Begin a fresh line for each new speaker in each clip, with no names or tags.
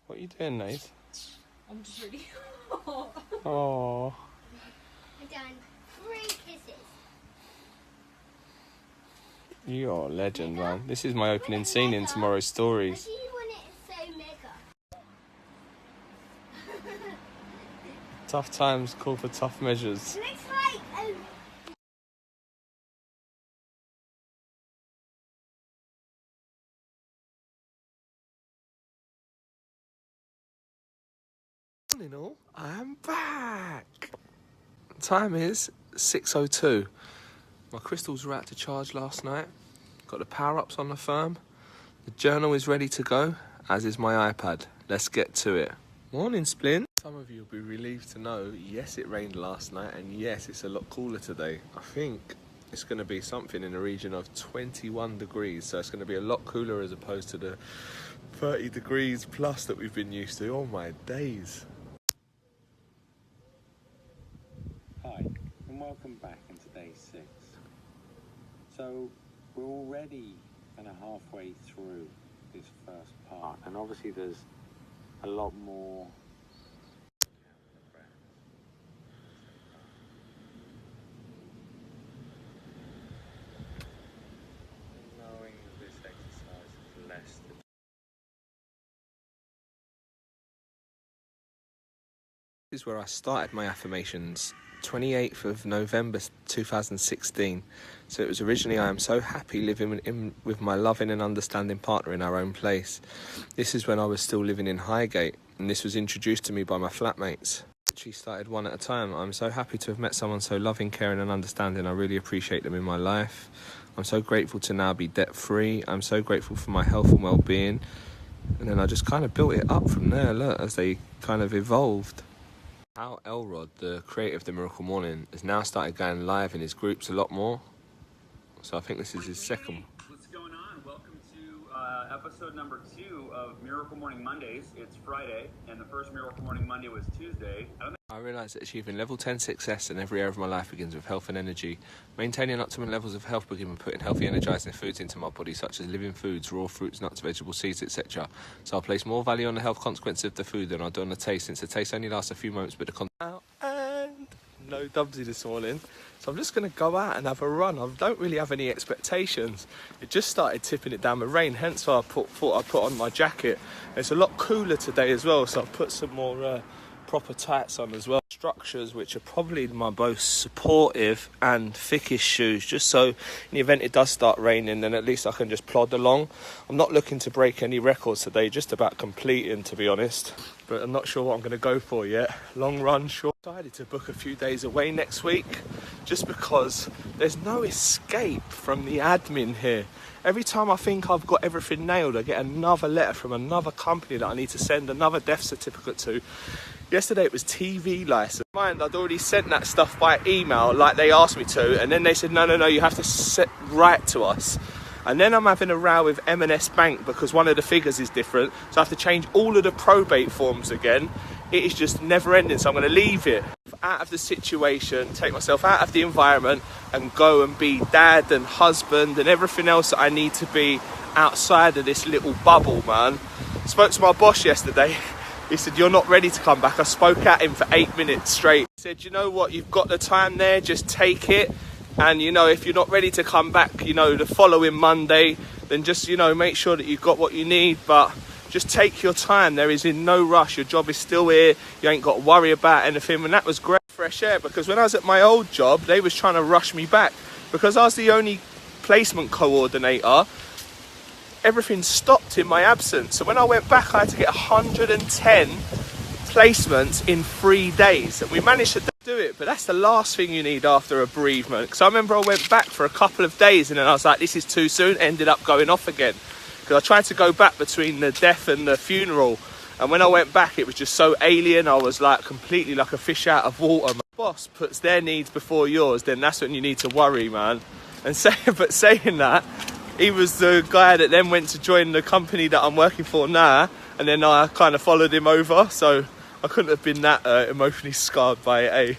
What are you doing, Nate?
I'm just really hot.
Oh.
I've done 3 kisses.
You're a legend, man. This is my opening scene in tomorrow's stories.
I do want it so mega.
Tough times call for tough measures.
It looks like
Morning all, I'm back. Time is 6:02. My crystals were out to charge last night. Got the power-ups on the firm. The journal is ready to go, as is my iPad. Let's get to it. Morning, Splin. Some of you will be relieved to know, yes, it rained last night, and yes, it's a lot cooler today. I think it's going to be something in the region of 21 degrees, so it's going to be a lot cooler as opposed to the 30 degrees plus that we've been used to. Oh my days.
Hi, and welcome back into day 6. So, we're already kind of halfway through this first part, and obviously there's a lot more. Knowing that this exercise is less than.
This is where I started my affirmations, 28th of November 2016. So it was originally, I am so happy living with my loving and understanding partner in our own place. This is when I was still living in Highgate, and this was introduced to me by my flatmates. She started one at a time. I'm so happy to have met someone so loving, caring and understanding. I really appreciate them in my life. I'm so grateful to now be debt-free. I'm so grateful for my health and well-being. And then I just kind of built it up from there, look, as they kind of evolved. Hal Elrod, the creator of The Miracle Morning, has now started going live in his groups a lot more. So I think this is his second.
What's going on? Welcome to episode number 2 of Miracle Morning Mondays. It's Friday, and the first Miracle Morning Monday was Tuesday.
I realise that achieving level 10 success in every area of my life begins with health and energy. Maintaining optimum levels of health begin with putting healthy, energising foods into my body, such as living foods, raw fruits, nuts, vegetables, seeds, etc. So I'll place more value on the health consequences of the food than I do on the taste, since the taste only lasts a few moments, but the and no Dubsy this morning. So I'm just going to go out and have a run. I don't really have any expectations. It just started tipping it down with rain, hence why I thought I'd put on my jacket. It's a lot cooler today as well, so I've put some more proper tights on as well. Structures, which are probably my most supportive and thickest shoes, just so in the event it does start raining, then at least I can just plod along. I'm not looking to break any records today, just about completing, to be honest, but I'm not sure what I'm going to go for yet. Long run, short. I decided to book a few days away next week, just because there's no escape from the admin here. Every time I think I've got everything nailed, I get another letter from another company that I need to send another death certificate to. Yesterday it was TV license. Mind, I'd already sent that stuff by email like they asked me to, and then they said, no, you have to write to us. And then I'm having a row with M&S Bank because one of the figures is different, so I have to change all of the probate forms again. It is just never ending, so I'm going to leave it out of the situation, take myself out of the environment and go and be dad and husband and everything else that I need to be outside of this little bubble, man. Spoke to my boss yesterday. He said, you're not ready to come back. I spoke at him for 8 minutes straight. He said, you know what, you've got the time there, just take it. And, you know, if you're not ready to come back, you know, the following Monday, then just, you know, make sure that you've got what you need. But just take your time. There is in no rush. Your job is still here. You ain't got to worry about anything. And that was great. Fresh air, because when I was at my old job, they was trying to rush me back. Because I was the only placement coordinator, everything stopped in my absence. So when I went back, I had to get 110 placements in 3 days. And we managed to do it, but that's the last thing you need after a bereavement. Because I remember I went back for a couple of days and then I was like, this is too soon. Ended up going off again. Because I tried to go back between the death and the funeral. And when I went back, it was just so alien. I was like completely like a fish out of water. My boss puts their needs before yours, then that's when you need to worry, man. And saying that, he was the guy that then went to join the company that I'm working for now, and then I kind of followed him over, so I couldn't have been that emotionally scarred by it, eh?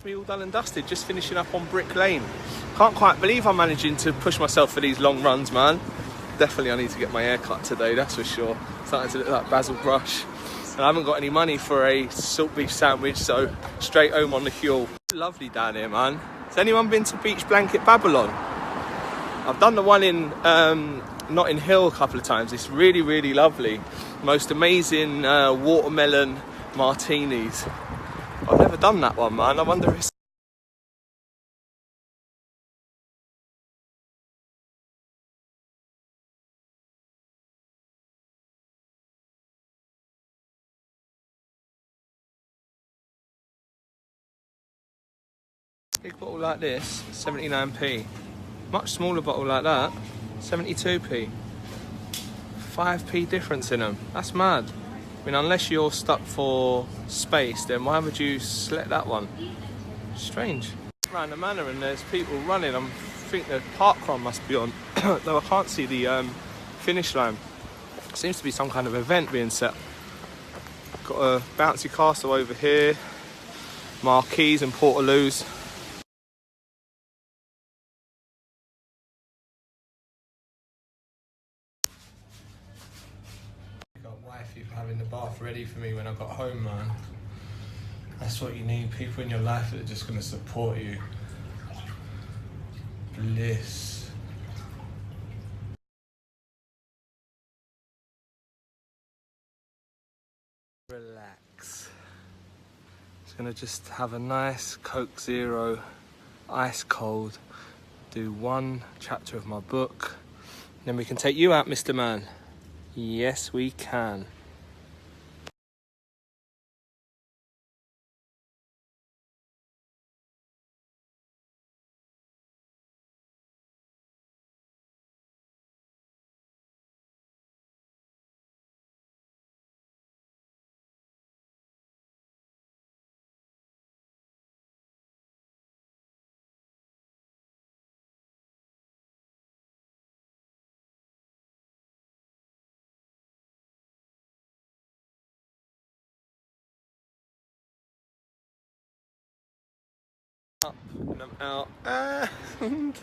Me all done and dusted, just finishing up on Brick Lane. Can't quite believe I'm managing to push myself for these long runs, man. Definitely I need to get my hair cut today, that's for sure. Starting to look like Basil Brush. And I haven't got any money for a salt beef sandwich, so straight home on the fuel. Lovely down here, man. Has anyone been to Beach Blanket Babylon? I've done the one in Notting Hill a couple of times. It's really, really lovely. Most amazing watermelon martinis. I've never done that one, man. I wonder if it's... Big bottle like this, 79p. Much smaller bottle like that, 72p. 5p difference in them. That's mad. I mean, unless you're stuck for space, then why would you select that one? Strange. Around the manor and there's people running. I think the parkrun must be on, though I can't see the finish line. Seems to be some kind of event being set. Got a bouncy castle over here, marquees and portaloos. Wifey for having the bath ready for me when I got home, man. That's what you need, people in your life that are just going to support you. Bliss. Relax. Just going to just have a nice Coke Zero, ice cold, do one chapter of my book, then we can take you out, Mr. Man. Yes, we can. Up and I'm out, and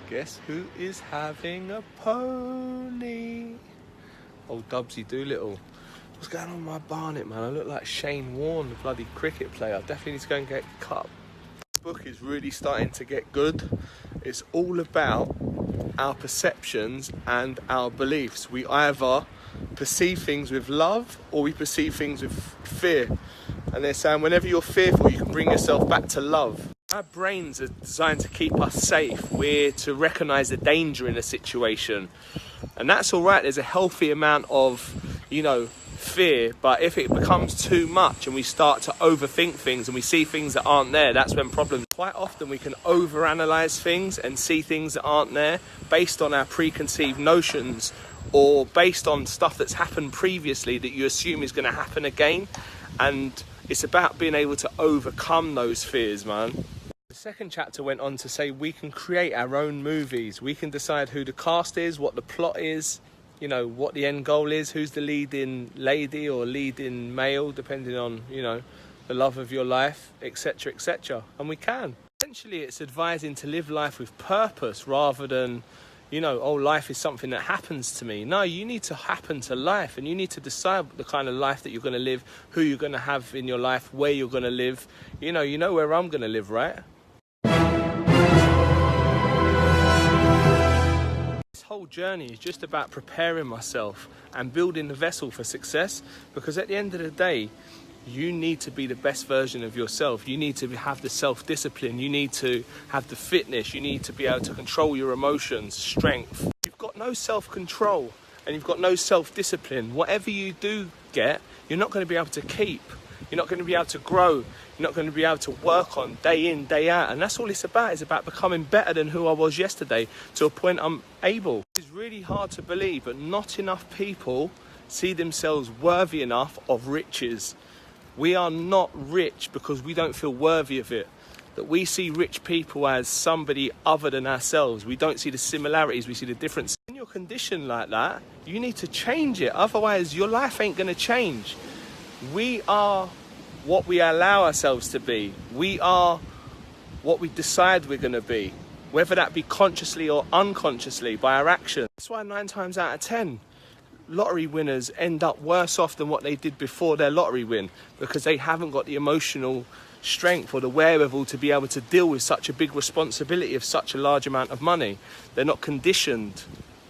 guess who is having a pony? Old Dubsy Doolittle. What's going on with my barnet, man? I look like Shane Warne, the bloody cricket player. I definitely need to go and get a cup. The book is really starting to get good. It's all about our perceptions and our beliefs. We either perceive things with love or we perceive things with fear. And they're saying whenever you're fearful, you can bring yourself back to love. Our brains are designed to keep us safe. We're to recognise the danger in a situation. And that's all right. There's a healthy amount of, you know, fear. But if it becomes too much and we start to overthink things and we see things that aren't there, that's when problems... Quite often we can overanalyze things and see things that aren't there based on our preconceived notions or based on stuff that's happened previously that you assume is going to happen again. And it's about being able to overcome those fears, man. The second chapter went on to say we can create our own movies. We can decide who the cast is, what the plot is, you know, what the end goal is, who's the leading lady or leading male, depending on, you know, the love of your life, etc., etc. And we can. Essentially, it's advising to live life with purpose rather than, you know, oh, life is something that happens to me. No, you need to happen to life and you need to decide the kind of life that you're going to live, who you're going to have in your life, where you're going to live. You know where I'm going to live, right? This whole journey is just about preparing myself and building the vessel for success, because at the end of the day, you need to be the best version of yourself. You need to have the self-discipline. You need to have the fitness. You need to be able to control your emotions, strength. You've got no self-control and you've got no self-discipline. Whatever you do get, you're not going to be able to keep. You're not going to be able to grow. You're not going to be able to work on day in, day out. And that's all it's about. It's about becoming better than who I was yesterday to a point I'm able. It's really hard to believe, but not enough people see themselves worthy enough of riches. We are not rich because we don't feel worthy of it. That we see rich people as somebody other than ourselves. We don't see the similarities, we see the difference. When you're conditioned like that, you need to change it. Otherwise, your life ain't going to change. We are what we allow ourselves to be. We are what we decide we're going to be, whether that be consciously or unconsciously by our actions. That's why 9 times out of 10 lottery winners end up worse off than what they did before their lottery win, because they haven't got the emotional strength or the wherewithal to be able to deal with such a big responsibility of such a large amount of money. They're not conditioned.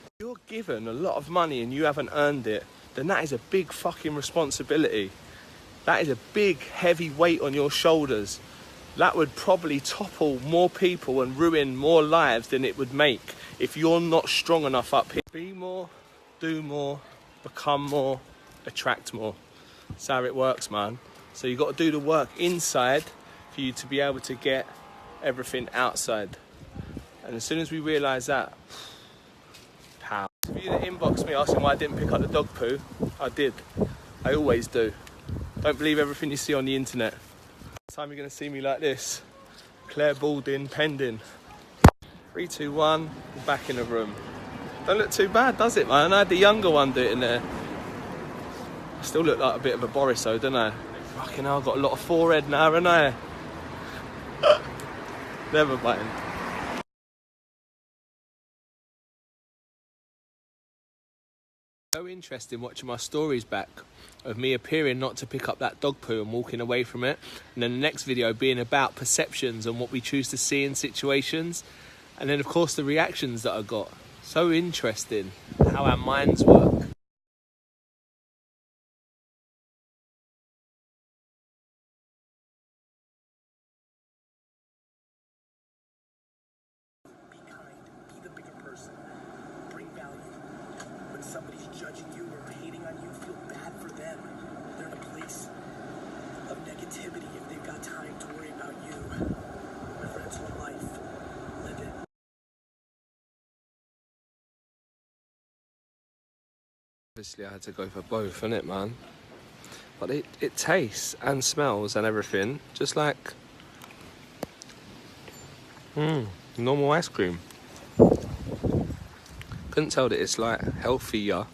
If you're given a lot of money and you haven't earned it, then that is a big fucking responsibility. That is a big heavy weight on your shoulders. That would probably topple more people and ruin more lives than it would make if you're not strong enough up here. Be more, do more, become more, attract more. That's how it works, man. So you've got to do the work inside for you to be able to get everything outside. And as soon as we realise that, pow. If you inbox me asking why I didn't pick up the dog poo, I did. I always do. Don't believe everything you see on the internet. Next time you're going to see me like this. Claire Balding, pending. 3, 2, 1, we're back in the room. Don't look too bad, does it, man? I had the younger one do it in there. I still look like a bit of a Boris, though, don't I? Fucking hell, I've got a lot of forehead now, haven't I? Never mind. So interesting watching my stories back of me appearing not to pick up that dog poo and walking away from it, and then the next video being about perceptions and what we choose to see in situations, and then of course the reactions that I got. So interesting how our minds work.
Be kind, be the bigger person, bring value. When somebody's judging you or hating on you, feel bad for them. They're in a place of negativity if they've got time to worry about you. Whether it's your life, live it.
Obviously I had to go for both, innit, man? But it tastes and smells and everything just like normal ice cream. Couldn't tell that it's like healthier